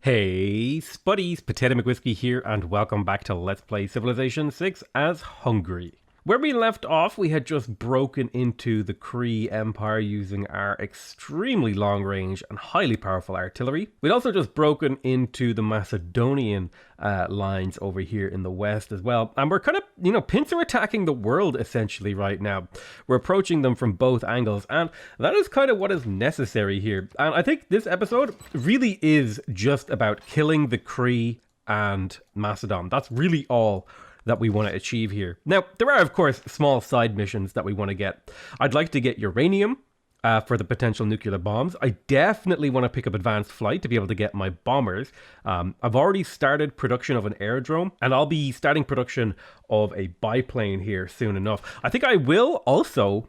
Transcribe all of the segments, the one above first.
Hey, Spuddies, PotatoMcWhiskey here, and welcome back to Let's Play Civilization 6 as Hungary. Where we left off, we had just broken into the Cree Empire using our extremely long-range and highly powerful artillery. We'd also just broken into the Macedonian lines over here in the west as well. And we're kind of, pincer attacking the world essentially right now. We're approaching them from both angles, and that is kind of what is necessary here. And I think this episode really is just about killing the Cree and Macedon. That's really all that we want to achieve here. Now, there are, of course, small side missions that we want to get. I'd like to get uranium for the potential nuclear bombs. I definitely want to pick up advanced flight to be able to get my bombers. I've already started production of an aerodrome, and I'll be starting production of a biplane here soon enough. I think I will also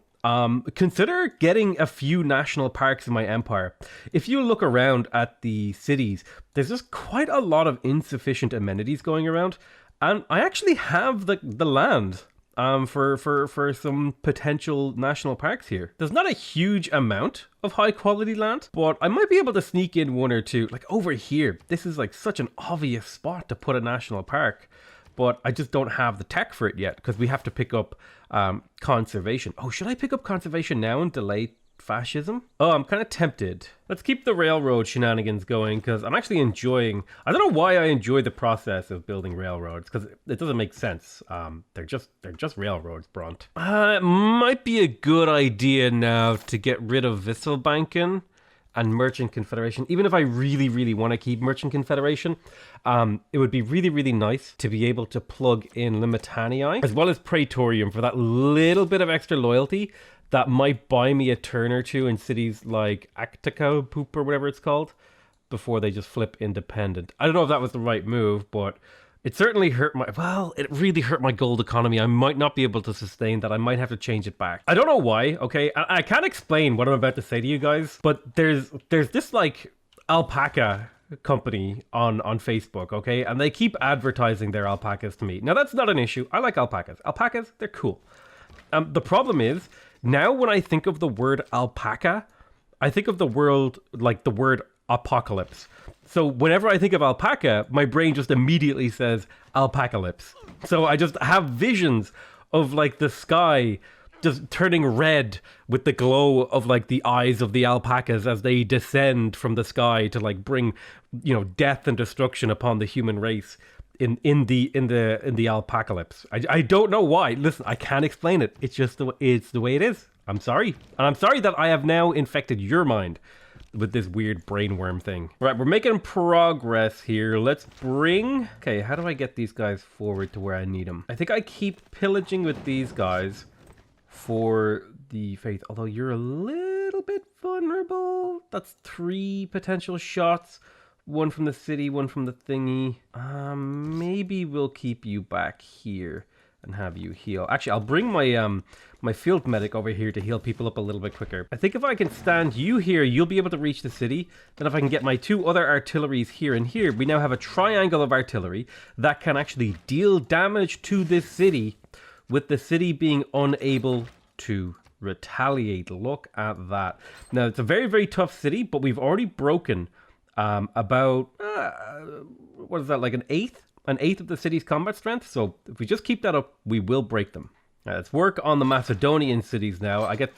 consider getting a few national parks in my empire. If you look around at the cities, there's just quite a lot of insufficient amenities going around. And I actually have the land for some potential national parks here. There's not a huge amount of high quality land, but I might be able to sneak in one or two. Like over here, this is like such an obvious spot to put a national park, but I just don't have the tech for it yet because we have to pick up conservation. Oh, should I pick up conservation now and delay fascism? Oh, I'm kind of tempted. Let's keep the railroad shenanigans going because I'm actually enjoying. I don't know why I enjoy the process of building railroads because it doesn't make sense. They're just railroads, Brunt. It might be a good idea now to get rid of Visselbanken and Merchant Confederation. Even if I really want to keep Merchant Confederation, it would be really nice to be able to plug in Limitanii as well as Praetorium for that little bit of extra loyalty that might buy me a turn or two in cities like Actica Poop or whatever it's called before they just flip independent. I don't know if that was the right move, but it certainly hurt it really hurt my gold economy. I might not be able to sustain that. I might have to change it back. I don't know why, okay? I can't explain what I'm about to say to you guys, but there's this like alpaca company on Facebook, okay? And they keep advertising their alpacas to me. Now that's not an issue. I like alpacas. Alpacas, they're cool. The problem is, now when I think of the word alpaca, I think of the word apocalypse. So whenever I think of alpaca, my brain just immediately says alpacalypse. So I just have visions of like the sky just turning red with the glow of like the eyes of the alpacas as they descend from the sky to like bring, death and destruction upon the human race. In the alpacalypse. I don't know why. Listen, I can't explain it. It's just it's the way it is. I'm sorry. And I'm sorry that I have now infected your mind with this weird brainworm thing. Right, we're making progress here. Let's bring... Okay, how do I get these guys forward to where I need them? I think I keep pillaging with these guys for the faith. Although you're a little bit vulnerable. That's 3 potential shots. One from the city, one from the thingy. Maybe we'll keep you back here and have you heal. Actually, I'll bring my my field medic over here to heal people up a little bit quicker. I think if I can stand you here, you'll be able to reach the city. Then if I can get my 2 other artilleries here and here, we now have a triangle of artillery that can actually deal damage to this city with the city being unable to retaliate. Look at that. Now, it's a very tough city, but we've already broken about what is that, like an eighth of the city's combat strength. So if we just keep that up, we will break them. Let's work on the Macedonian cities now. I get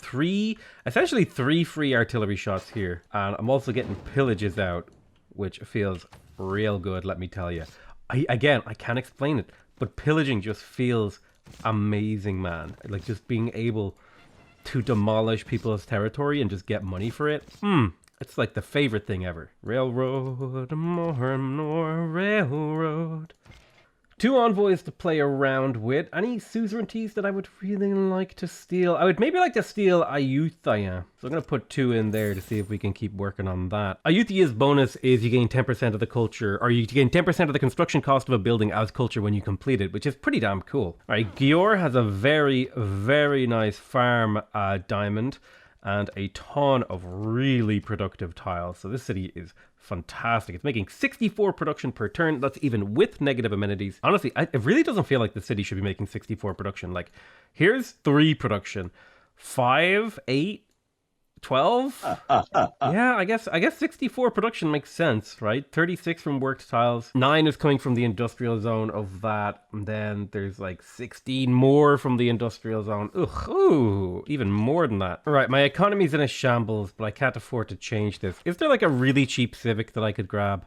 essentially three free artillery shots here, and I'm also getting pillages out, which feels real good, let me tell you. I can't explain it, but pillaging just feels amazing, man. Like just being able to demolish people's territory and just get money for it. It's like the favorite thing ever. Railroad, more and more railroad. 2 envoys to play around with. Any suzerainties that I would really like to steal? I would maybe like to steal Ayutthaya. So I'm going to put 2 in there to see if we can keep working on that. Ayutthaya's bonus is you gain 10% of the culture, or you gain 10% of the construction cost of a building as culture when you complete it, which is pretty damn cool. All right, Győr has a very nice farm diamond and a ton of really productive tiles. So this city is fantastic. It's making 64 production per turn. That's even with negative amenities. Honestly, it really doesn't feel like the city should be making 64 production. Like, here's 3 production, 5, 8, 12? Yeah, I guess 64 production makes sense, right? 36 from worked tiles. 9 is coming from the industrial zone of that. And then there's like 16 more from the industrial zone. Ugh, ooh, even more than that. All right, my economy's in a shambles, but I can't afford to change this. Is there like a really cheap civic that I could grab?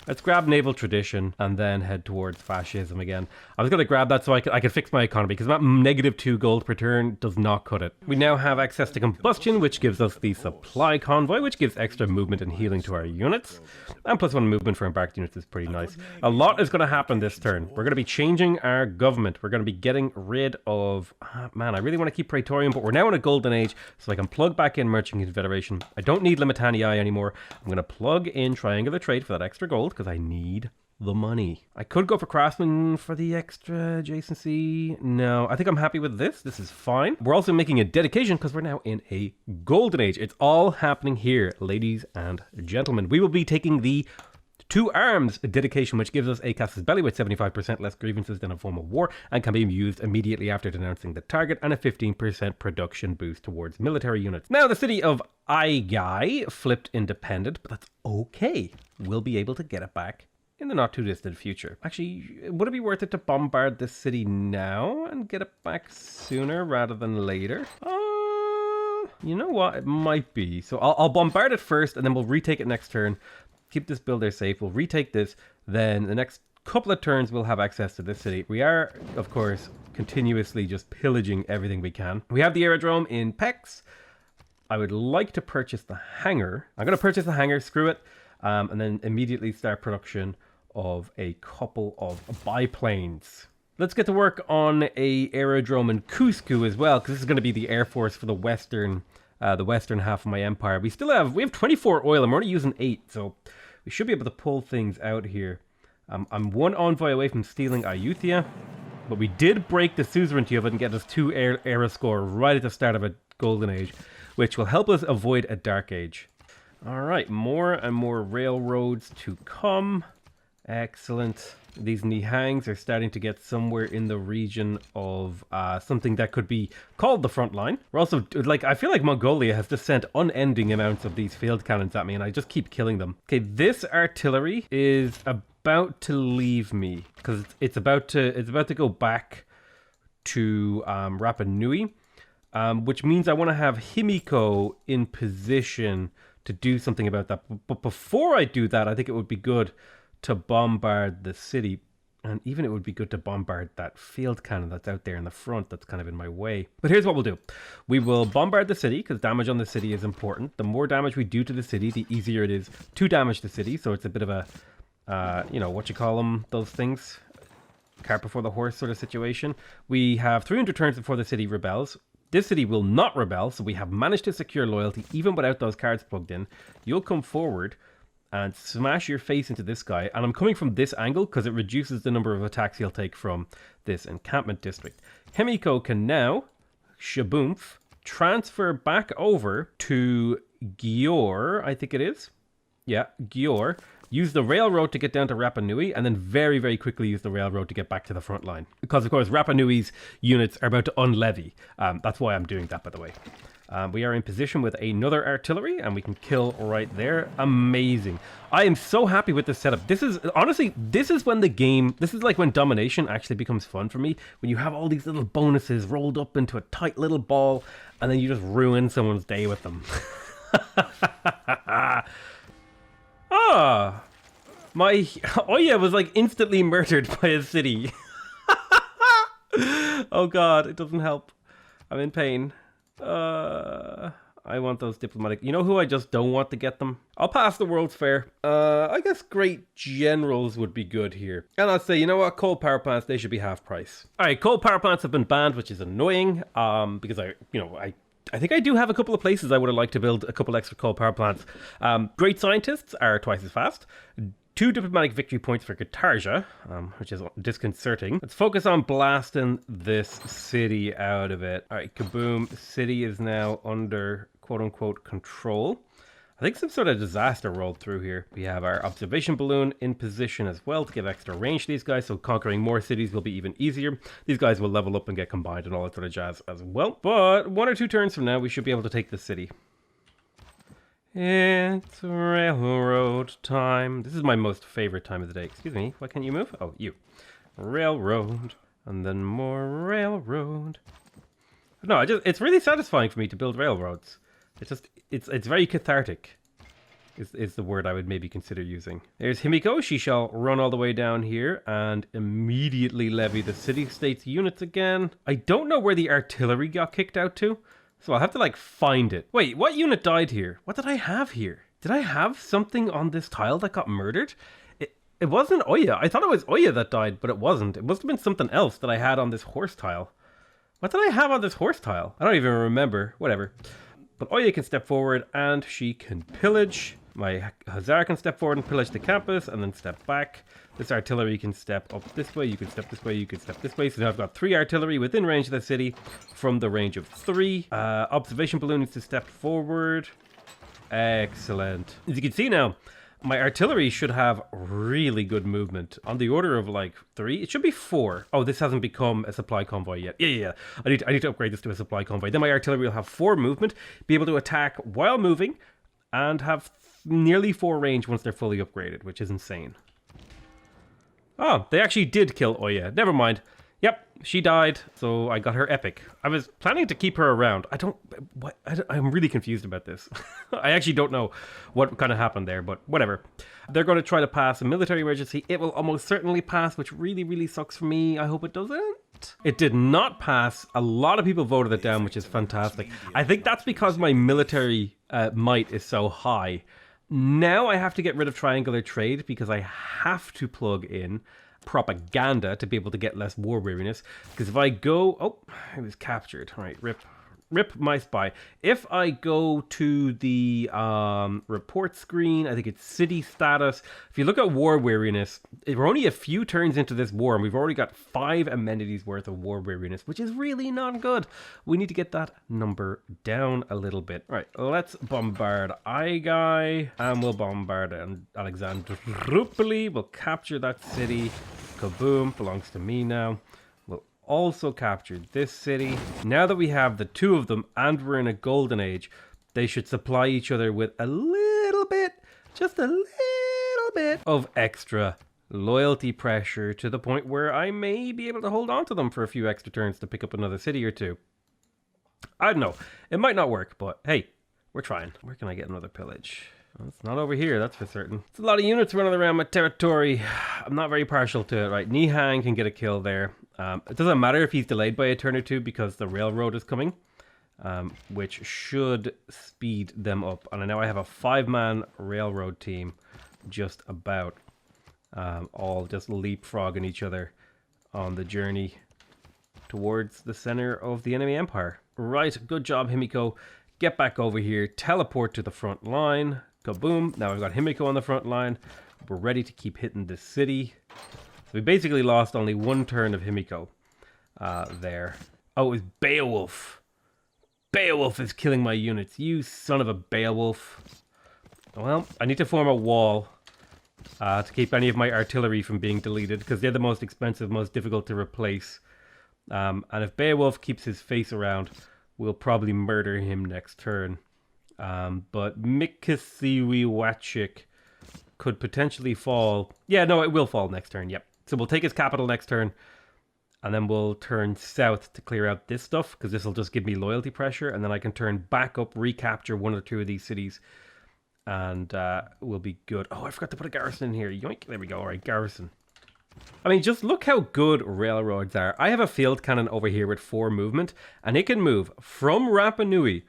Let's grab naval tradition and then head towards fascism again. I was going to grab that so I could fix my economy, because that -2 gold per turn does not cut it. We now have access to combustion, which gives us the supply convoy, which gives extra movement and healing to our units. And +1 movement for embarked units is pretty nice. A lot is going to happen this turn. We're going to be changing our government. We're going to be getting rid of... man, I really want to keep Praetorium, but we're now in a golden age, so I can plug back in Merchant Confederation. I don't need Limitanii anymore. I'm going to plug in Triangular Trade for that extra gold, because I need the money. I could go for Craftsman for the extra adjacency. No, I think I'm happy with this. This is fine. We're also making a dedication because we're now in a golden age. It's all happening here, ladies and gentlemen. We will be taking the 2 arms dedication, which gives us a Casus Belli with 75% less grievances than a form of war and can be used immediately after denouncing the target, and a 15% production boost towards military units. Now, the city of Aigai flipped independent, but that's okay. We'll be able to get it back in the not too distant future. Actually, would it be worth it to bombard this city now and get it back sooner rather than later? You know what? It might be. So I'll bombard it first, and then we'll retake it next turn. Keep this builder safe. We'll retake this. Then the next couple of turns, we'll have access to this city. We are, of course, continuously just pillaging everything we can. We have the aerodrome in Pex. I would like to purchase the hangar. I'm going to purchase the hangar. Screw it. And then immediately start production of a couple of biplanes. Let's get to work on a aerodrome in Cusco as well, because this is going to be the air force for the western half of my empire. We have 24 oil. I'm already using 8, so we should be able to pull things out here. I'm 1 envoy away from stealing Ayutthaya, but we did break the suzerainty of it and get us 2 era score right at the start of a golden age, which will help us avoid a dark age. All right, more and more railroads to come. Excellent. These Nihangs are starting to get somewhere in the region of something that could be called the front line. We're also, like, I feel like Mongolia has just sent unending amounts of these field cannons at me, and I just keep killing them. Okay, this artillery is about to leave me, because it's about to go back to Rapa Nui, which means I want to have Himiko in position to do something about that. But before I do that, I think it would be good to bombard the city, and even it would be good to bombard that field cannon that's out there in the front that's kind of in my way. But here's what we'll do. We will bombard the city, because damage on the city is important. The more damage we do to the city, the easier it is to damage the city. So it's a bit of a, you know, what you call them, those things, cart before the horse sort of situation. We have 300 turns before the city rebels. This city will not rebel, so we have managed to secure loyalty even without those cards plugged in. You'll come forward and smash your face into this guy. And I'm coming from this angle because it reduces the number of attacks he'll take from this encampment district. Himiko can now, shaboomf, transfer back over to Győr, I think it is. Yeah, Győr. Use the railroad to get down to Rapa Nui, and then very, very quickly use the railroad to get back to the front line. Because, of course, Rapa Nui's units are about to unlevy. That's why I'm doing that, by the way. We are in position with another artillery, and we can kill right there. Amazing. I am so happy with this setup. This is, honestly, this is when the game, this is like when domination actually becomes fun for me. When you have all these little bonuses rolled up into a tight little ball, and then you just ruin someone's day with them. Ah, my Oya was like instantly murdered by a city. Oh god, it doesn't help. I'm in pain. I want those diplomatic. You know who I just don't want to get them? I'll pass the World's Fair. I guess great generals would be good here. And I'll say, you know what? Coal power plants, they should be half price. All right, coal power plants have been banned, which is annoying. Because I think I do have a couple of places I would have liked to build a couple extra coal power plants. Great scientists are twice as fast. 2 diplomatic victory points for Katarja, which is disconcerting. Let's focus on blasting this city out of it. All right, kaboom. The city is now under quote-unquote control. I think some sort of disaster rolled through here. We have our observation balloon in position as well to give extra range to these guys, so conquering more cities will be even easier. These guys will level up and get combined and all that sort of jazz as well. But 1 or 2 turns from now, we should be able to take the city. It's railroad time. This is my most favorite time of the day. Excuse me, why can't you move? Oh, you. Railroad, and then more railroad. No, it's really satisfying for me to build railroads. It's very cathartic. Is the word I would maybe consider using. There's Himiko. She shall run all the way down here and immediately levy the city-states units again. I don't know where the artillery got kicked out to, so I'll have to like find it. Wait, what unit died here? What did I have here? Did I have something on this tile that got murdered? It wasn't Oya. I thought it was Oya that died, but it wasn't. It must have been something else that I had on this horse tile. What did I have on this horse tile? I don't even remember. Whatever. But Oya can step forward and she can pillage. My Hussar can step forward and pillage the campus and then step back. This artillery can step up this way. You can step this way. You can step this way. So now I've got 3 artillery within range of the city from the range of 3. Observation balloon needs to step forward. Excellent. As you can see now, my artillery should have really good movement on the order of like 3. It should be 4. Oh, this hasn't become a supply convoy yet. Yeah. I need to upgrade this to a supply convoy. Then my artillery will have 4 movement, be able to attack while moving, and have nearly 4 range once they're fully upgraded, which is insane. Oh, they actually did kill Oya. Never mind. Yep, she died, so I got her epic. I was planning to keep her around. I'm really confused about this. I actually don't know what kind of happened there, but whatever. They're going to try to pass a military emergency. It will almost certainly pass, which really, really sucks for me. I hope it doesn't. It did not pass. A lot of people voted it down, which is fantastic. I think that's because my military might is so high. Now I have to get rid of triangular trade because I have to plug in propaganda to be able to get less war weariness. Because if I go... Oh, it was captured. All right, rip my spy. If I go to the report screen, I think it's city status. If you look at war weariness, we're only a few turns into this war and we've already got 5 amenities worth of war weariness, which is really not good. We need to get that number down a little bit. All right, let's bombard Igai and we'll bombard Alexandroupoli. We'll capture that city. Kaboom, belongs to me now. Also captured this city. Now that we have the 2 of them and we're in a golden age, they should supply each other with a little bit, just a little bit of extra loyalty pressure to the point where I may be able to hold on to them for a few extra turns to pick up another city or 2. I don't know. It might not work, but hey, we're trying. Where can I get another pillage? Well, it's not over here, that's for certain. It's a lot of units running around my territory. I'm not very partial to it, right? Nihang can get a kill there. It doesn't matter if he's delayed by a turn or 2 because the railroad is coming, which should speed them up. And now I have a 5-man railroad team just about, all just leapfrogging each other on the journey towards the center of the enemy empire. Right, good job, Himiko. Get back over here, teleport to the front line. Kaboom. Now we've got Himiko on the front line. We're ready to keep hitting this city. So we basically lost only 1 turn of Himiko there. Oh, it was Beowulf. Beowulf is killing my units. You son of a Beowulf. Well, I need to form a wall to keep any of my artillery from being deleted because they're the most expensive, most difficult to replace. And if Beowulf keeps his face around, we'll probably murder him next turn. But Mikasiwiwachik could potentially fall. Yeah, no, it will fall next turn, yep. So we'll take his capital next turn, and then we'll turn south to clear out this stuff, because this will just give me loyalty pressure, and then I can turn back up, recapture 1 or 2 of these cities, and we'll be good. Oh, I forgot to put a garrison in here. Yoink, there we go. All right, garrison. I mean, just look how good railroads are. I have a field cannon over here with 4 movement, and it can move from Rapa Nui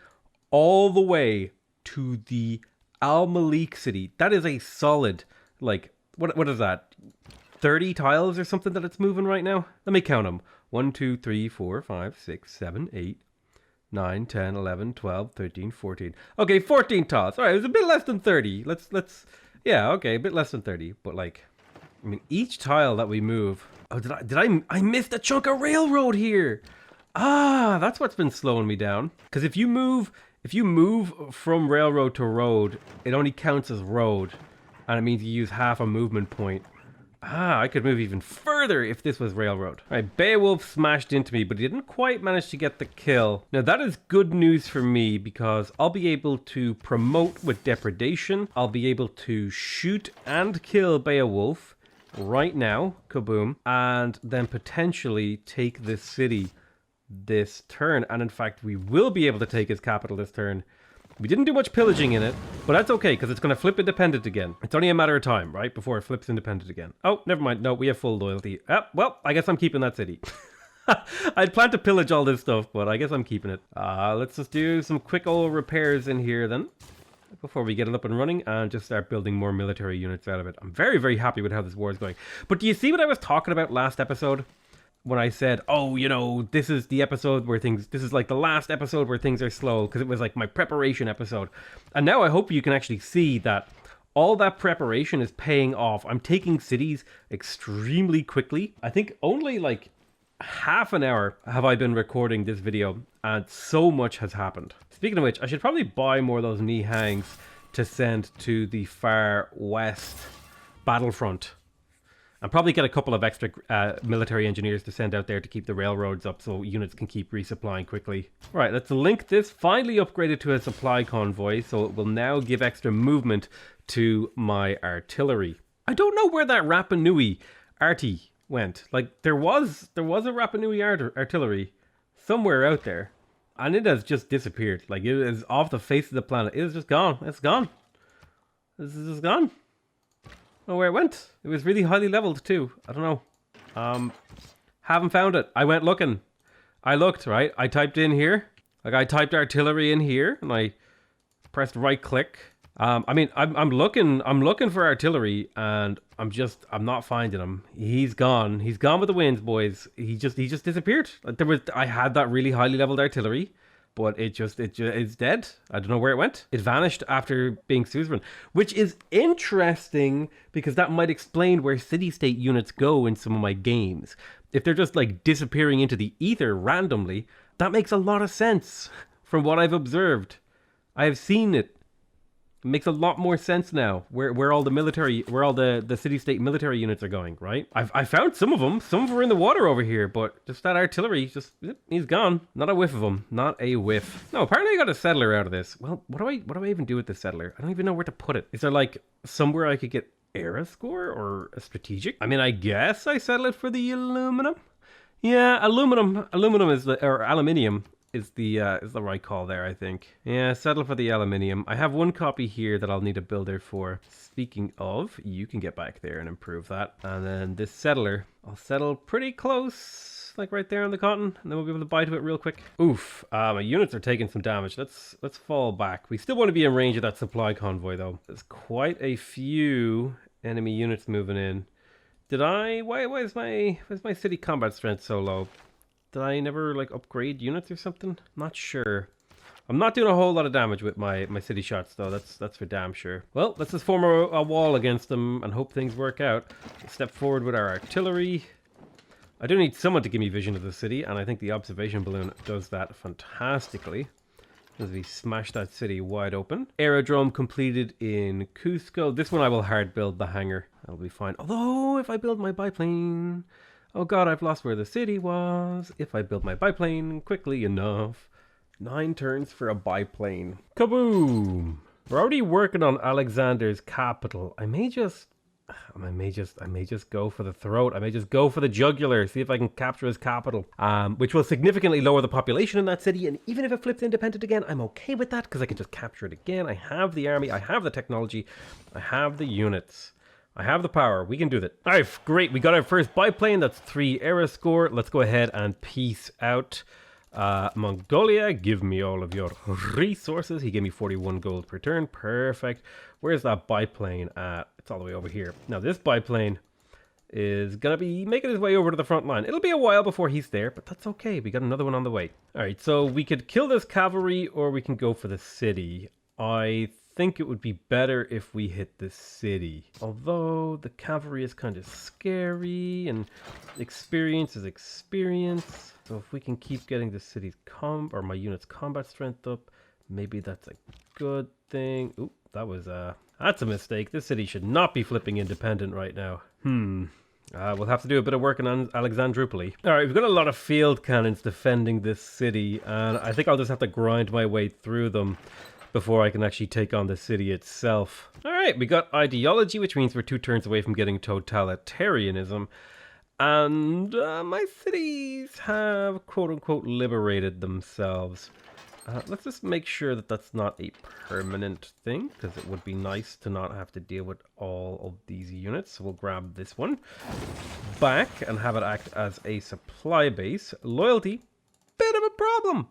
all the way to the Al Malik city. That is a solid, like, what is that? 30 tiles or something that it's moving right now? Let me count them. 1, 2, 3, 4, 5, 6, 7, 8, 9, 10, 11, 12, 13, 14. Okay, 14 tiles. All right, it was a bit less than 30. Let's, yeah, okay, a bit less than 30. But like, I mean, each tile that we move. Oh, I missed a chunk of railroad here. Ah, that's what's been slowing me down. Because if you move from railroad to road, it only counts as road, and it means you use half a movement point. Ah, I could move even further if this was railroad. All right, Beowulf smashed into me, but he didn't quite manage to get the kill. Now that is good news for me because I'll be able to promote with depredation. I'll be able to shoot and kill Beowulf right now, kaboom, and then potentially take this city this turn. And in fact, we will be able to take his capital this turn. We didn't do much pillaging in it, but that's okay, because it's going to flip independent again. It's only a matter of time, right, before it flips independent again. Oh, never mind. No, we have full loyalty. Well, I guess I'm keeping that city. I'd planned to pillage all this stuff, but I guess I'm keeping it. Let's just do some quick old repairs in here then, before we get it up and running, and just start building more military units out of it. I'm very, very happy with how this war is going. But do you see what I was talking about last episode? When I said, oh, you know, this is the episode where this is like the last episode where things are slow, because it was like my preparation episode. And now I hope you can actually see that all that preparation is paying off. I'm taking cities extremely quickly. I think only like half an hour have I been recording this video, and so much has happened. Speaking of which, I should probably buy more of those knee hangs to send to the far west battlefront. And probably get a couple of extra military engineers to send out there to keep the railroads up so units can keep resupplying quickly. Right, let's link this. Finally upgraded to a supply convoy, so it will now give extra movement to my artillery. I don't know where that Rapa Nui arty went. Like, there was a Rapa Nui artillery somewhere out there, and it has just disappeared. Like, it is off the face of the planet. It is just gone. It's gone. This is just gone. Oh, where it went. It was really highly leveled too. I don't know. Haven't found it. I went looking. I looked, right? I typed in here. Like, I typed artillery in here and I pressed right click. I mean, I'm looking for artillery, and I'm not finding him. He's gone. He's gone with the winds, boys. He just disappeared. Like, I had that really highly leveled artillery, but it's dead. I don't know where it went. It vanished after being suzerain, which is interesting because that might explain where city-state units go in some of my games. If they're just like disappearing into the ether randomly, that makes a lot of sense from what I've observed. I have seen it. It makes a lot more sense now where all the city-state military units are going, right? I found some of them. Some of them are in the water over here, but just that artillery, he's gone. Not a whiff of them. Not a whiff. No, apparently I got a settler out of this. Well, what do I even do with the settler? I don't even know where to put it. Is there like somewhere I could get era score or a strategic? I mean, I guess I settle it for the aluminum. Yeah, aluminium is the right call there, I think. Yeah, settle for the aluminium. I have one copy here that I'll need a builder for. Speaking of, you can get back there and improve that. And then this settler, I'll settle pretty close, like right there on the cotton, and then we'll be able to buy to it real quick. Oof, my units are taking some damage. Let's fall back. We still want to be in range of that supply convoy though. There's quite a few enemy units moving in. Why is my city combat strength so low? Did I never like upgrade units or something? Not sure. I'm not doing a whole lot of damage with my city shots though. That's for damn sure. Well, let's just form a wall against them and hope things work out. Let's step forward with our artillery. I do need someone to give me vision of the city, and I think the observation balloon does that fantastically as we smash that city wide open. Aerodrome completed in Cusco. This one I will hard build the hangar. That'll be fine. Although if I build my biplane... Oh god, I've lost where the city was. If I build my biplane quickly enough. 9 turns for a biplane. Kaboom! We're already working on Alexander's capital. I may just go for the throat. I may just go for the jugular. See if I can capture his capital. Which will significantly lower the population in that city. And even if it flips independent again, I'm okay with that because I can just capture it again. I have the army. I have the technology. I have the units. I have the power. We can do that. All right, great. We got our first biplane. That's 3 era score. Let's go ahead and peace out. Mongolia, give me all of your resources. He gave me 41 gold per turn. Perfect. Where's that biplane at? It's all the way over here. Now, this biplane is going to be making his way over to the front line. It'll be a while before he's there, but that's okay. We got another one on the way. All right, so we could kill this cavalry or we can go for the city. I think it would be better if we hit the city. Although the cavalry is kind of scary and experience is experience. So if we can keep getting the city's my unit's combat strength up, maybe that's a good thing. Oop, that was That's a mistake. This city should not be flipping independent right now. We'll have to do a bit of work on Alexandroupoli. Alright, we've got a lot of field cannons defending this city, and I think I'll just have to grind my way through them before I can actually take on the city itself. Alright, we got ideology, which means we're 2 turns away from getting totalitarianism. And my cities have quote-unquote liberated themselves. Let's just make sure that that's not a permanent thing, because it would be nice to not have to deal with all of these units. So we'll grab this one back and have it act as a supply base. Loyalty, bit of a problem.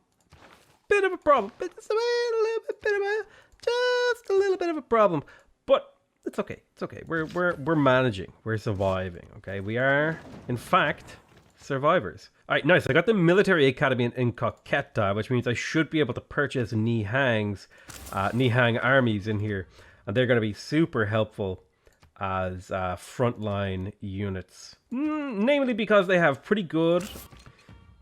Bit of a problem. Just a little bit of a problem. But it's okay. It's okay. We're managing. We're surviving. Okay, we are, in fact, survivors. Alright, nice. I got the military academy in Coqueta, which means I should be able to purchase Nihang armies in here. And they're going to be super helpful as frontline units. Namely because they have pretty good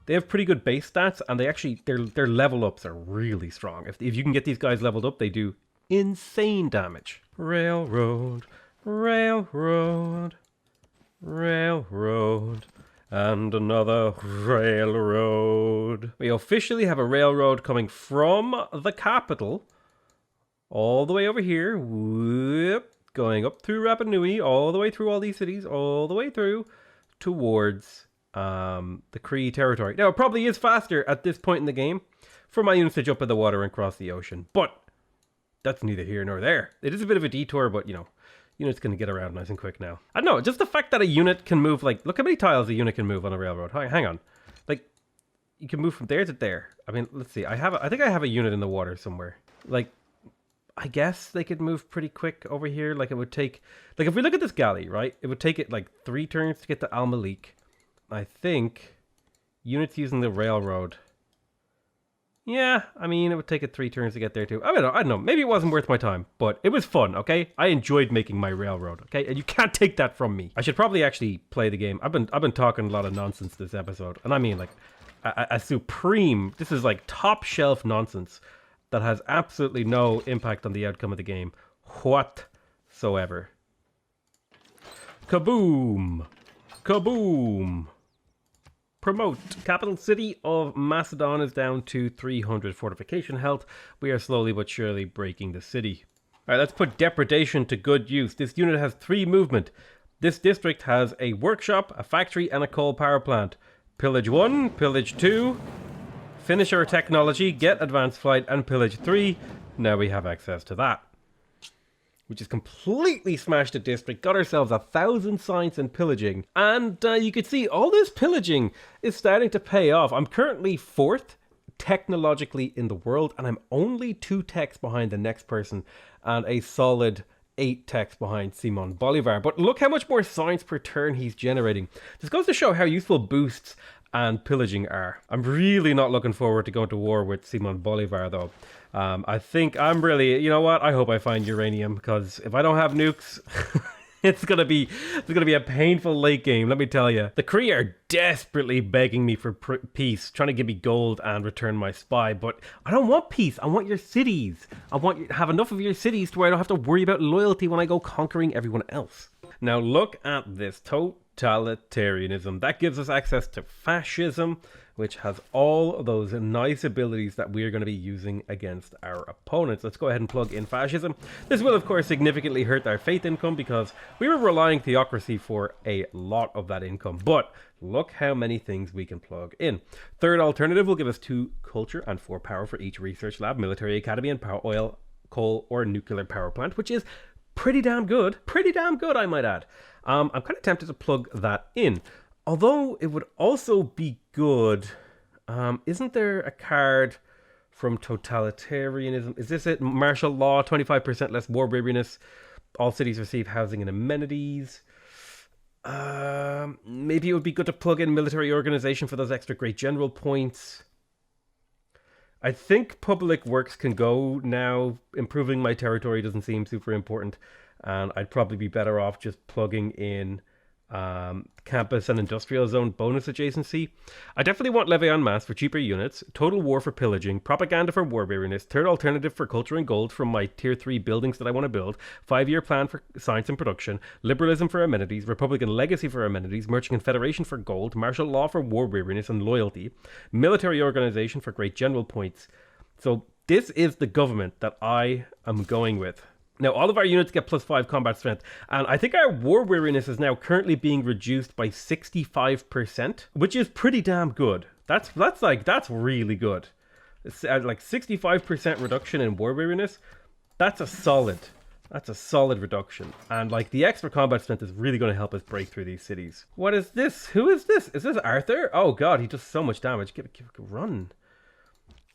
base stats, and they actually, their level ups are really strong. If you can get these guys leveled up, they do insane damage. Railroad, railroad, railroad. And another railroad. We officially have a railroad coming from the capital all the way over here. Whoop, going up through Rapa Nui, all the way through all these cities, all the way through towards the Cree territory. Now, it probably is faster at this point in the game for my units to jump in the water and cross the ocean, but that's neither here nor there. It is a bit of a detour, but you know, unit's going to get around nice and quick now. I don't know, just the fact that a unit can move, like, look how many tiles a unit can move on a railroad. Hang on. Like, you can move from there to there. I mean, let's see. I think I have a unit in the water somewhere. Like, I guess they could move pretty quick over here. Like, it would take, like, if we look at this galley, right? It would take it, like, 3 turns to get to Al Malik. I think units using the railroad. Yeah, I mean, it would take it 3 turns to get there too. I don't know. Maybe it wasn't worth my time, but it was fun, okay? I enjoyed making my railroad, okay? And you can't take that from me. I should probably actually play the game. I've been talking a lot of nonsense this episode, and I mean, like, a supreme, this is like top shelf nonsense that has absolutely no impact on the outcome of the game whatsoever. Kaboom! Kaboom! Promote. Capital city of Macedon is down to 300 fortification health. We are slowly but surely breaking the city. Alright, let's put depredation to good use. This unit has 3 movement. This district has a workshop, a factory, and a coal power plant. Pillage 1, pillage 2, finish our technology, get advanced flight, and pillage 3. Now we have access to that. We just completely smashed the district, got ourselves 1,000 science and pillaging, and you can see all this pillaging is starting to pay off. I'm currently 4th technologically in the world, and I'm only 2 techs behind the next person, and a solid 8 techs behind Simon Bolivar. But look how much more science per turn he's generating. This goes to show how useful boosts and pillaging are. I'm really not looking forward to going to war with Simon Bolivar though. I think I'm really, you know what? I hope I find uranium, because if I don't have nukes, it's gonna be a painful late game. Let me tell you, the Kree are desperately begging me for peace, trying to give me gold and return my spy. But I don't want peace. I want your cities. I want you to have enough of your cities to where I don't have to worry about loyalty when I go conquering everyone else. Now look at this totalitarianism. That gives us access to fascism, which has all of those nice abilities that we are going to be using against our opponents. Let's go ahead and plug in fascism. This will, of course, significantly hurt our faith income because we were relying theocracy for a lot of that income. But look how many things we can plug in. Third alternative will give us 2 culture and 4 power for each research lab, military academy, and power oil, coal, or nuclear power plant, which is pretty damn good. Pretty damn good, I might add. I'm kind of tempted to plug that in. Although it would also be good, isn't there a card from totalitarianism? Is this it? Martial law, 25% less war weariness. All cities receive housing and amenities. Maybe it would be good to plug in military organization for those extra great general points. I think public works can go now. Improving my territory doesn't seem super important. And I'd probably be better off just plugging in Campus and industrial zone bonus adjacency. I definitely want levy en masse for cheaper units, total war for pillaging, propaganda for war weariness, third alternative for culture and gold from my tier 3 buildings that I want to build, 5-year plan for science and production, liberalism for amenities, republican legacy for amenities, merchant confederation for gold, martial law for war weariness and loyalty, military organization for great general points. So this is the government that I am going with. Now, all of our units get +5 combat strength, and I think our war weariness is now currently being reduced by 65%, which is pretty damn good. That's really good. It's like 65% reduction in war weariness. That's a solid reduction. And like the extra combat strength is really going to help us break through these cities. What is this? Who is this? Is this Arthur? Oh god, he does so much damage. Give it a run.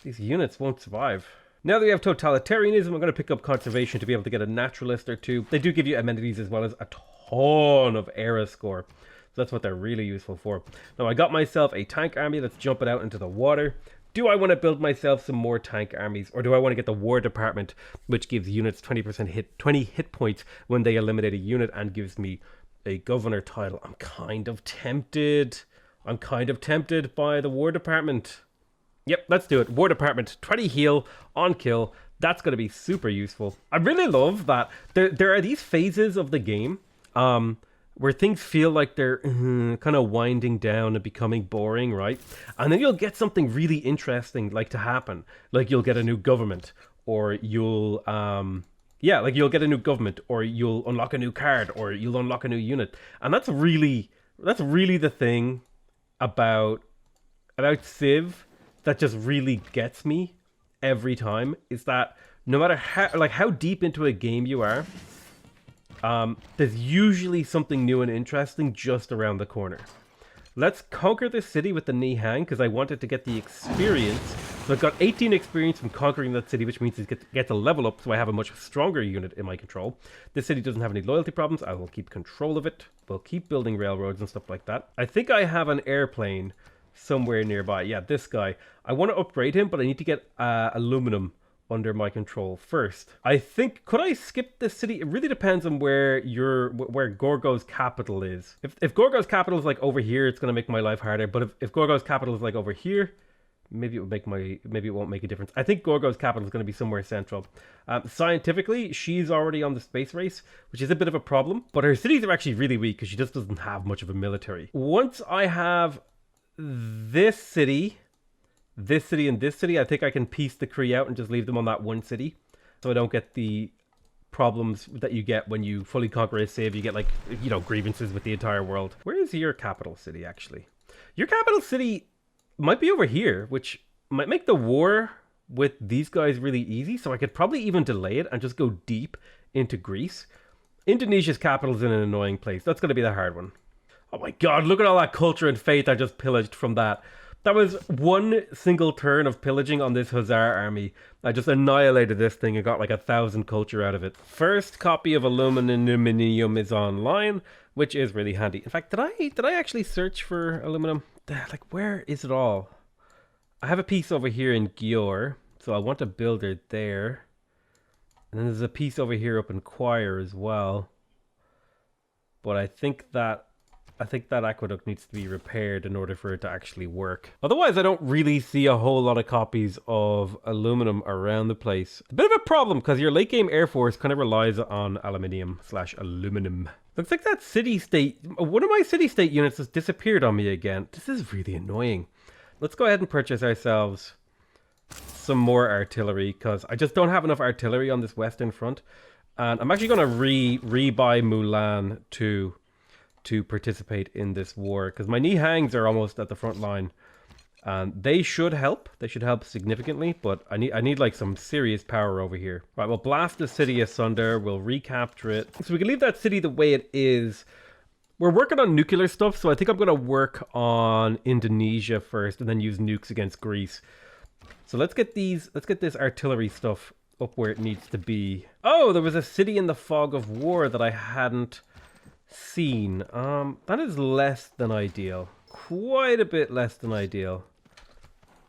These units won't survive. Now that we have totalitarianism, I'm going to pick up conservation to be able to get a naturalist or two. They do give you amenities as well as a ton of era score. So that's what they're really useful for. Now I got myself a tank army that's jumping out into the water. Do I want to build myself some more tank armies, or do I want to get the war department, which gives units 20 hit points when they eliminate a unit and gives me a governor title? I'm kind of tempted. I'm kind of tempted by the war department. Yep, let's do it. War department, 20 heal on kill. That's going to be super useful. I really love that there are these phases of the game where things feel like they're kind of winding down and becoming boring, right? And then you'll get something really interesting like to happen. Like you'll get a new government, or you'll you'll get a new government, or you'll unlock a new card, or you'll unlock a new unit. And that's really the thing about Civ that just really gets me every time, is that no matter how deep into a game you are, there's usually something new and interesting just around the corner. Let's conquer this city with the knee hang, because I wanted to get the experience. So I've got 18 experience from conquering that city, which means it gets a level up, so I have a much stronger unit in my control. This city doesn't have any loyalty problems. I will keep control of it. We'll keep building railroads and stuff like that. I think I have an airplane somewhere nearby. Yeah, this guy. I want to upgrade him, but I need to get aluminum under my control first. I think, could I skip this city? It really depends on where Gorgo's capital is. If Gorgo's capital is like over here, it's going to make my life harder. But if Gorgo's capital is like over here, maybe it won't make a difference. I think Gorgo's capital is going to be somewhere central. Scientifically, she's already on the space race, which is a bit of a problem. But her cities are actually really weak because she just doesn't have much of a military. Once I have this city, and this city, I think I can piece the Kree out and just leave them on that one city, so I don't get the problems that you get when you fully conquer a civ. You get, like, you know, grievances with the entire world. Where is your capital city, actually? Your capital city might be over here, which might make the war with these guys really easy, so I could probably even delay it and just go deep into Greece. Indonesia's capital is in an annoying place. That's going to be the hard one. Oh my god, look at all that culture and faith I just pillaged from that. That was one single turn of pillaging on this Hussar army. I just annihilated this thing and got like 1,000 culture out of it. First copy of aluminum is online, which is really handy. In fact, did I actually search for aluminum? Like, where is it all? I have a piece over here in Győr, so I want to build it there. And then there's a piece over here up in Choir as well. But I think that aqueduct needs to be repaired in order for it to actually work. Otherwise, I don't really see a whole lot of copies of aluminum around the place. A bit of a problem, because your late game Air Force kind of relies on aluminium/aluminum. Looks like that city-state, one of my city-state units has disappeared on me again. This is really annoying. Let's go ahead and purchase ourselves some more artillery, because I just don't have enough artillery on this western front. And I'm actually going to re-buy Mulan to participate in this war, because my knee hangs are almost at the front line, and they should help. They should help significantly, but I need like some serious power over here. Right, we'll blast the city asunder. We'll recapture it, so we can leave that city the way it is. We're working on nuclear stuff, so I think I'm going to work on Indonesia first, and then use nukes against Greece. So let's get this artillery stuff up where it needs to be. Oh, there was a city in the fog of war that I hadn't seen. That is less than ideal. Quite a bit less than ideal.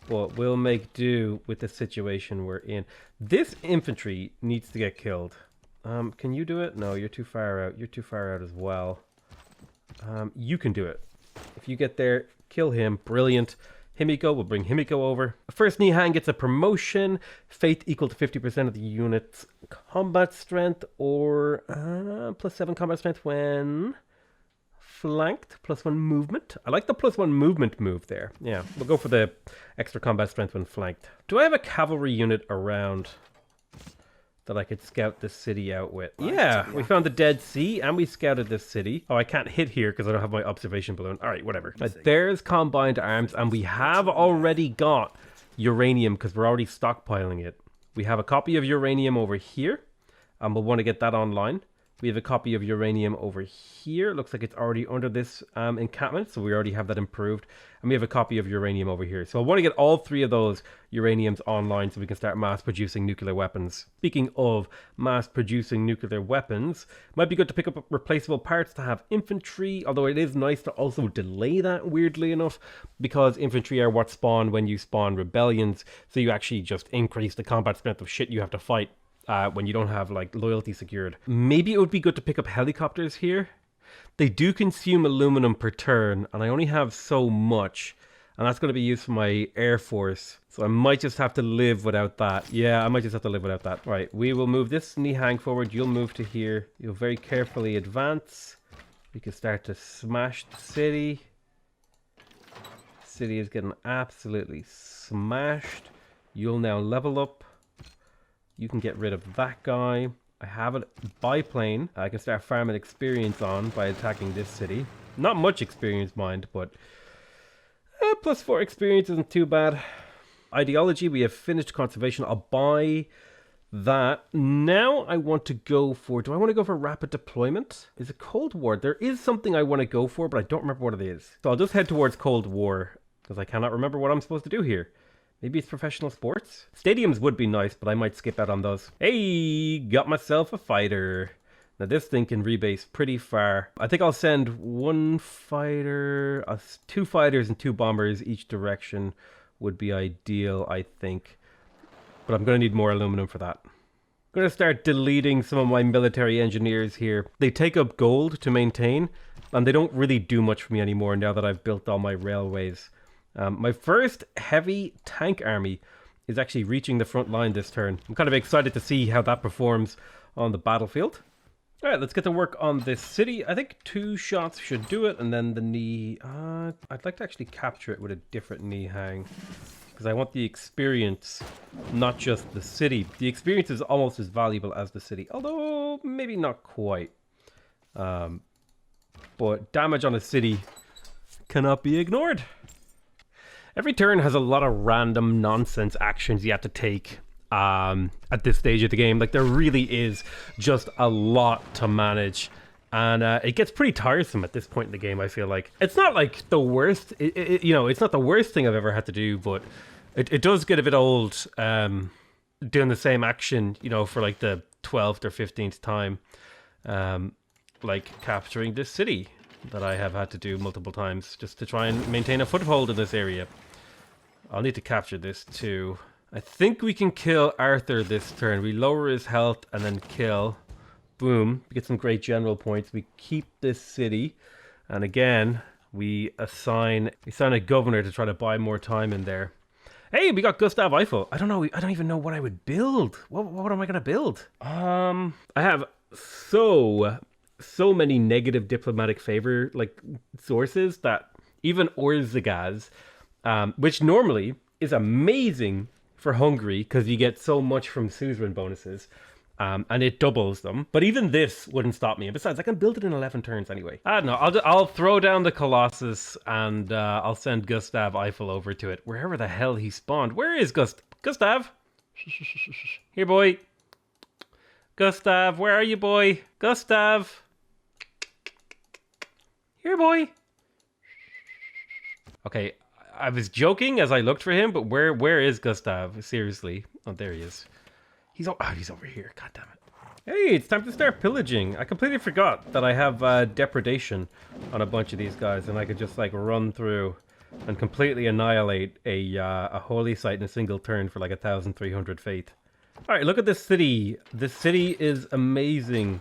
But we'll make do with the situation we're in. This infantry needs to get killed. Can you do it? No, you're too far out. You're too far out as well. You can do it. If you get there, kill him. Brilliant. Himiko, we'll bring Himiko over. First Nihang gets a promotion. Faith equal to 50% of the unit's combat strength, or +7 combat strength when flanked. +1 movement. I like the +1 movement move there. Yeah, we'll go for the extra combat strength when flanked. Do I have a cavalry unit around that I could scout this city out with? Yeah, we found the Dead Sea and we scouted this city. Oh, I can't hit here because I don't have my observation balloon. All right, whatever. But there's combined arms, and we have already got uranium because we're already stockpiling it. We have a copy of uranium over here, and we'll want to get that online. We have a copy of uranium over here. Looks like it's already under this encampment, so we already have that improved. And we have a copy of uranium over here. So I want to get all 3 of those uraniums online so we can start mass producing nuclear weapons. Speaking of mass producing nuclear weapons, might be good to pick up replaceable parts to have infantry, although it is nice to also delay that, weirdly enough, because infantry are what spawn when you spawn rebellions, so you actually just increase the combat strength of shit you have to fight. When you don't have like loyalty secured. Maybe it would be good to pick up helicopters here. They do consume aluminum per turn, and I only have so much, and that's going to be used for my air force, so I might just have to live without that. Yeah, I might just have to live without that. Right, we will move this Nihang forward. You'll move to here. You'll very carefully advance. We can start to smash the city. The city is getting absolutely smashed. You'll now level up. You can get rid of that guy. I have a biplane I can start farming experience on by attacking this city. Not much experience, mind, but +4 experience isn't too bad. Ideology, we have finished conservation. I'll buy that. Now I want to go for... Do I want to go for rapid deployment? Is it Cold War? There is something I want to go for, but I don't remember what it is. So I'll just head towards Cold War, because I cannot remember what I'm supposed to do here. Maybe it's professional sports? Stadiums would be nice, but I might skip out on those. Hey, got myself a fighter. Now this thing can rebase pretty far. I think I'll send 1 fighter, 2 fighters and 2 bombers each direction would be ideal, I think. But I'm going to need more aluminum for that. I'm going to start deleting some of my military engineers here. They take up gold to maintain, and they don't really do much for me anymore now that I've built all my railways. My first heavy tank army is actually reaching the front line this turn. I'm kind of excited to see how that performs on the battlefield. All right, let's get to work on this city. I think 2 shots should do it, and then the knee... I'd like to actually capture it with a different knee hang, because I want the experience, not just the city. The experience is almost as valuable as the city, although maybe not quite. But damage on a city cannot be ignored. Every turn has a lot of random nonsense actions you have to take at this stage of the game. Like, there really is just a lot to manage. And it gets pretty tiresome at this point in the game, I feel like. It's not like the worst, you know, it's not the worst thing I've ever had to do, but it does get a bit old doing the same action, you know, for like the 12th or 15th time. Like capturing this city that I have had to do multiple times just to try and maintain a foothold in this area. I'll need to capture this too. I think we can kill Arthur this turn. We lower his health and then kill. Boom. We get some great general points. We keep this city. And again, we assign a governor to try to buy more time in there. Hey, we got Gustav Eiffel. I don't know. I don't even know what I would build. What am I going to build? I have so many negative diplomatic favor like sources that even Orzagaz, which normally is amazing for Hungary because you get so much from suzerain bonuses, and it doubles them. But even this wouldn't stop me. And besides, I can build it in 11 turns anyway. I don't know. I'll throw down the Colossus and I'll send Gustav Eiffel over to it wherever the hell he spawned. Where is Gustav? Here, boy. Gustav, where are you, boy? Gustav. Here, boy. Okay, I was joking as I looked for him, but where is Gustav? Seriously. Oh, there he is. He's over here. God damn it. Hey, it's time to start pillaging. I completely forgot that I have depredation on a bunch of these guys, and I could just like run through and completely annihilate a holy site in a single turn for like 1,300 faith. All right, look at this city. This city is amazing,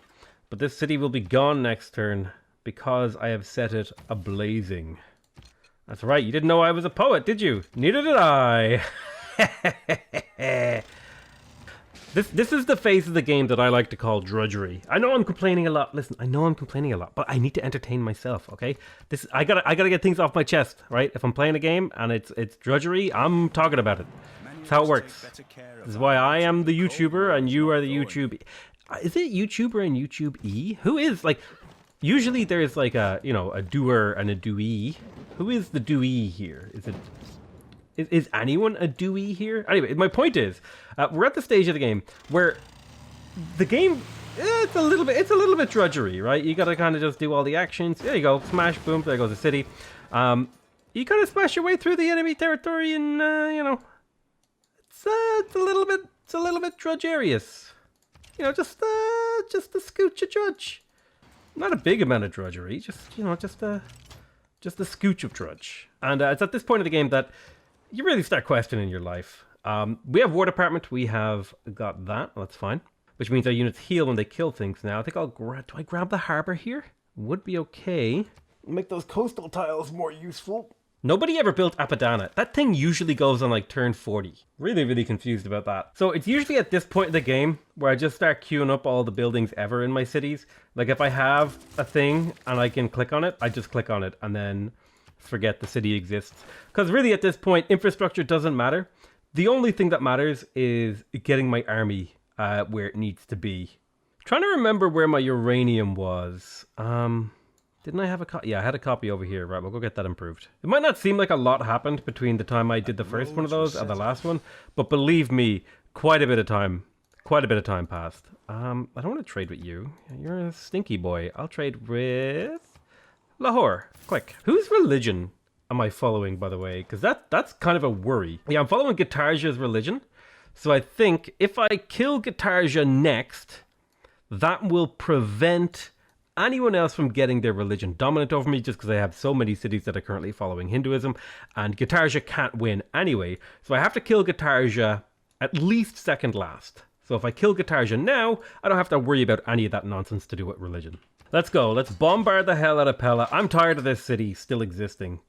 but this city will be gone next turn because I have set it ablazing. That's right, you didn't know I was a poet, did you? Neither did I. This is the phase of the game that I like to call drudgery. I know I'm complaining a lot. Listen, I know I'm complaining a lot, but I need to entertain myself, okay? I gotta get things off my chest, right? If I'm playing a game and it's drudgery, I'm talking about it. That's how it works. This is why I am the YouTuber and you are the YouTube. Is it YouTuber and YouTube-E? Who is, like, usually there's like a, you know, a doer and a doee. Who is the doee here? Is anyone a doee here? Anyway, my point is, we're at the stage of the game where the game, it's a little bit drudgery, right? You gotta kind of just do all the actions. There you go, smash, boom, there goes the city. You kind of smash your way through the enemy territory, and you know, it's a little bit drudgerious. You know, just a scooch of drudge. Not a big amount of drudgery, just, you know, just a scooch of drudge. And it's at this point of the game that you really start questioning your life. We have War Department. We have got that. That's fine. Which means our units heal when they kill things now. I think I'll grab... Do I grab the harbor here? Would be okay. Make those coastal tiles more useful. Nobody ever built Apadana. That thing usually goes on like turn 40. Really confused about that. So it's usually at this point in the game where I just start queuing up all the buildings ever in my cities. Like if I have a thing and I can click on it, I just click on it and then forget the city exists. Because really at this point, infrastructure doesn't matter. The only thing that matters is getting my army where it needs to be. Trying to remember where my uranium was. Didn't I have a copy? Yeah, I had a copy over here. Right, we'll go get that improved. It might not seem like a lot happened between the time I did the first one of those and the last one, but believe me, quite a bit of time passed. I don't want to trade with you. You're a stinky boy. I'll trade with Lahore. Click. Whose religion am I following, by the way? Because that's kind of a worry. Yeah, I'm following Gitarja's religion. So I think if I kill Gitarja next, that will prevent anyone else from getting their religion dominant over me, just because I have so many cities that are currently following Hinduism, and Gitarja can't win anyway. So I have to kill Gitarja at least second last. So if I kill Gitarja now, I don't have to worry about any of that nonsense to do with religion. Let's go. Let's bombard the hell out of Pella. I'm tired of this city still existing.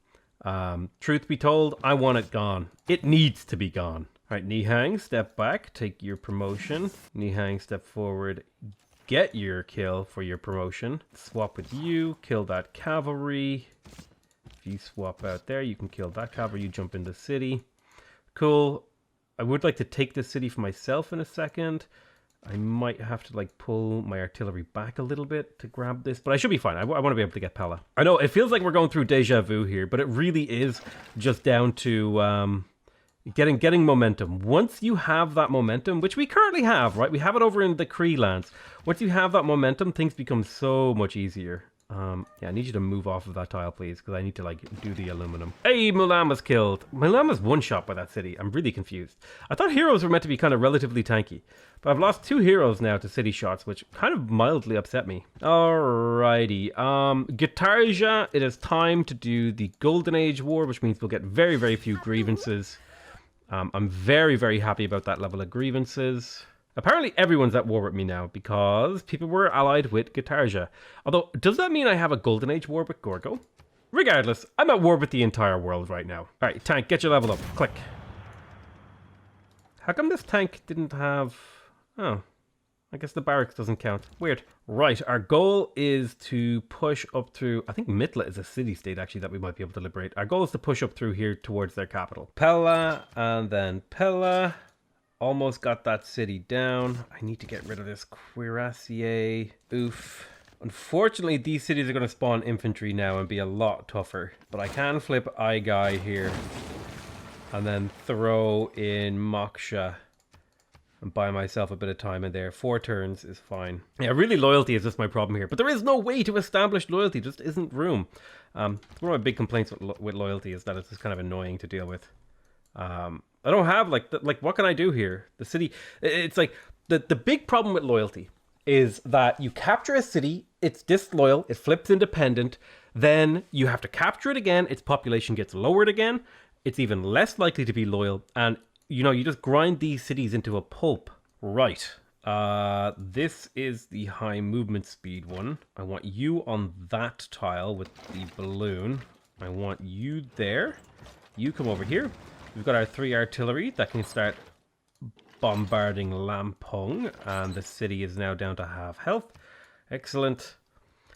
Truth be told, I want it gone. It needs to be gone. All right, Nihang, step back. Take your promotion. Nihang, step forward. Get your kill for your promotion. Swap with you. Kill that cavalry. If you swap out there, you can kill that cavalry. You jump in the city. Cool. I would like to take this city for myself in a second. I might have to like pull my artillery back a little bit to grab this, but I should be fine. I want to be able to get Pella. I know it feels like we're going through deja vu here, but it really is just down to getting momentum. Once you have that momentum, which we currently have, right? We have it over in the Cree lands. Once you have that momentum, things become so much easier. Yeah, I need you to move off of that tile, please, because I need to, like, do the aluminum. Hey, Mulama's killed. Mulama's one-shot by that city. I'm really confused. I thought heroes were meant to be kind of relatively tanky, but I've lost 2 heroes now to city shots, which kind of mildly upset me. Alrighty. Gitarja, it is time to do the Golden Age War, which means we'll get very, very few grievances. I'm very, very happy about that level of grievances. Apparently everyone's at war with me now because people were allied with Gitarja. Although, does that mean I have a Golden Age war with Gorgo? Regardless, I'm at war with the entire world right now. Alright, tank, get your level up. Click. How come this tank didn't have... Oh, I guess the barracks doesn't count. Weird. Right, our goal is to push up through... I think Mitla is a city-state, actually, that we might be able to liberate. Our goal is to push up through here towards their capital. Pella, and then Pella. Almost got that city down. I need to get rid of this cuirassier. Oof. Unfortunately, these cities are going to spawn infantry now and be a lot tougher. But I can flip Eye Guy here. And then throw in Moksha. And buy myself a bit of time in there. 4 turns is fine. Yeah, really loyalty is just my problem here. But there is no way to establish loyalty. There just isn't room. One of my big complaints with loyalty is that it's just kind of annoying to deal with. I don't have, like, what can I do here? The city, it's like, the big problem with loyalty is that you capture a city, it's disloyal, it flips independent, then you have to capture it again, its population gets lowered again, it's even less likely to be loyal, and, you know, you just grind these cities into a pulp. Right. This is the high movement speed one. I want you on that tile with the balloon. I want you there. You come over here. We've got our 3 artillery that can start bombarding Lampung, and the city is now down to half health. Excellent.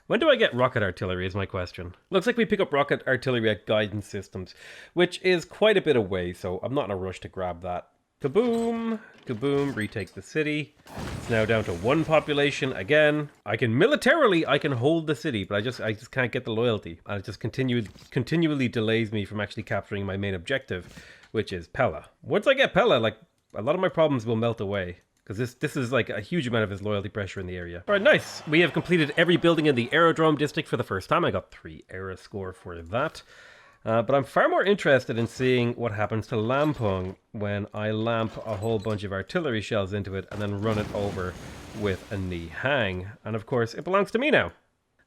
When do I get rocket artillery is my question. Looks like we pick up rocket artillery at guidance systems, which is quite a bit away, so I'm not in a rush to grab that. Kaboom! Kaboom, retake the city. It's now down to 1 population again. I can hold the city, but I just can't get the loyalty. And it just continually delays me from actually capturing my main objective, which is Pella. Once I get Pella, like, a lot of my problems will melt away. Because this is like a huge amount of his loyalty pressure in the area. Alright, nice. We have completed every building in the aerodrome district for the first time. I got 3 era score for that. But I'm far more interested in seeing what happens to Lampung when I lamp a whole bunch of artillery shells into it and then run it over with a knee hang. And of course, it belongs to me now.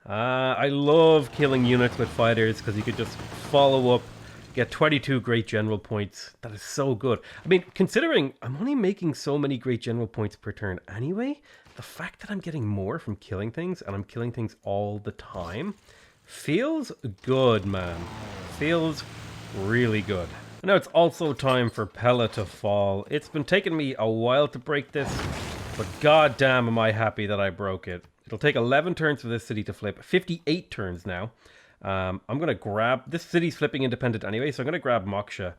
I love killing units with fighters because you could just follow up, get 22 great general points. That is so good. I mean, considering I'm only making so many great general points per turn anyway, the fact that I'm getting more from killing things, and I'm killing things all the time, feels good, man. Feels really good. Now it's also time for Pella to fall. It's been taking me a while to break this, but goddamn am I happy that I broke it. It'll take 11 turns for this city to flip. 58 turns now. I'm going to grab... This city's flipping independent anyway, so I'm going to grab Moksha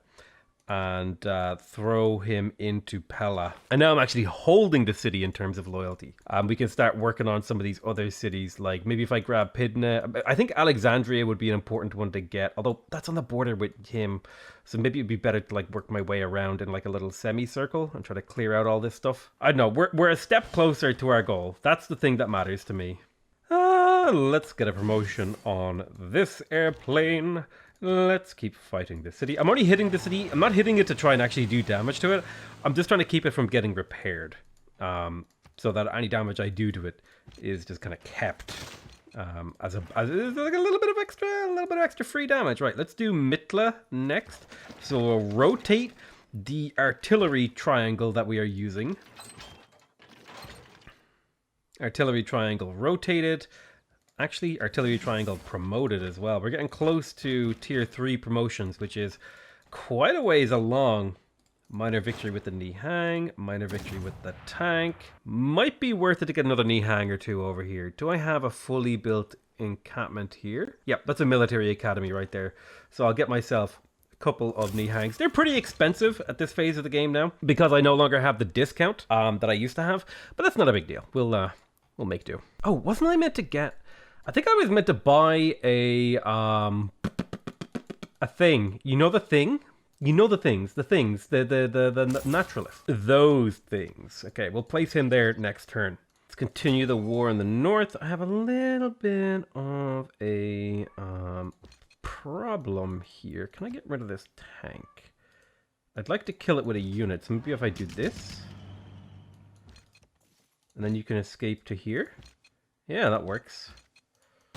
and throw him into Pella. And now I'm actually holding the city in terms of loyalty. We can start working on some of these other cities, like maybe if I grab Pydna. I think Alexandria would be an important one to get, although that's on the border with him. So maybe it'd be better to like work my way around in like a little semicircle and try to clear out all this stuff. I don't know, we're a step closer to our goal. That's the thing that matters to me. Let's get a promotion on this airplane. Let's keep fighting the city. I'm only hitting the city. I'm not hitting it to try and actually do damage to it. I'm just trying to keep it from getting repaired. So that any damage I do to it is just kind of kept as like a little bit of extra free damage. Right, let's do Mitla next. So we'll rotate the artillery triangle that we are using. Artillery triangle rotated. Actually, artillery triangle promoted as well. We're getting close to tier 3 promotions, which is quite a ways along. Minor victory with the knee hang. Minor victory with the tank. Might be worth it to get another knee hang or 2 over here. Do I have a fully built encampment here? Yep, that's a military academy right there. So I'll get myself a couple of knee hangs. They're pretty expensive at this phase of the game now, because I no longer have the discount that I used to have. But that's not a big deal. We'll make do. Oh, wasn't I meant to get... I think I was meant to buy a thing. You know the thing? You know the things. The naturalist. Those things. Okay, we'll place him there next turn. Let's continue the war in the north. I have a little bit of a problem here. Can I get rid of this tank? I'd like to kill it with a unit. So maybe if I do this. And then you can escape to here. Yeah, that works.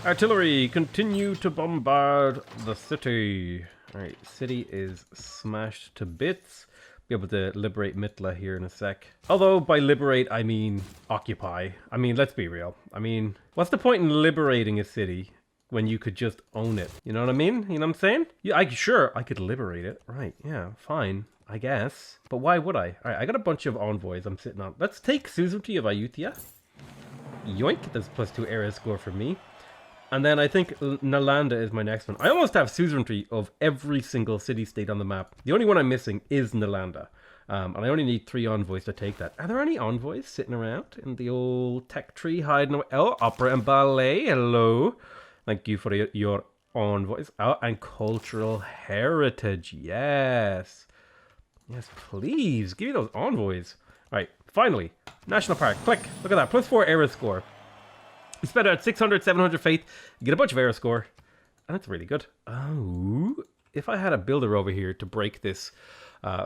Artillery, continue to bombard the city. Alright, city is smashed to bits. Be able to liberate Mitla here in a sec. Although, by liberate, I mean occupy. I mean, let's be real. I mean, what's the point in liberating a city when you could just own it? You know what I mean? You know what I'm saying? Yeah, sure, I could liberate it. Right, yeah, fine, I guess. But why would I? Alright, I got a bunch of envoys I'm sitting on. Let's take suzerainty of Ayutthaya. Yoink, that's +2 area score for me. And then I think Nalanda is my next one. I almost have suzerainty of every single city-state on the map. The only one I'm missing is Nalanda. And I only need 3 envoys to take that. Are there any envoys sitting around in the old tech tree hiding away? Oh, opera and ballet, hello. Thank you for your envoys. Oh, and cultural heritage, yes. Yes, please, give me those envoys. All right, finally, national park, click. Look at that, +4 era score. We spent out 600, 700 faith, get a bunch of era score, and that's really good. Oh, if I had a builder over here to break this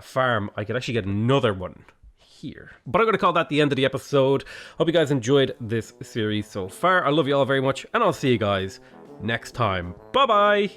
farm, I could actually get another one here. But I'm going to call that the end of the episode. Hope you guys enjoyed this series so far. I love you all very much, and I'll see you guys next time. Bye-bye!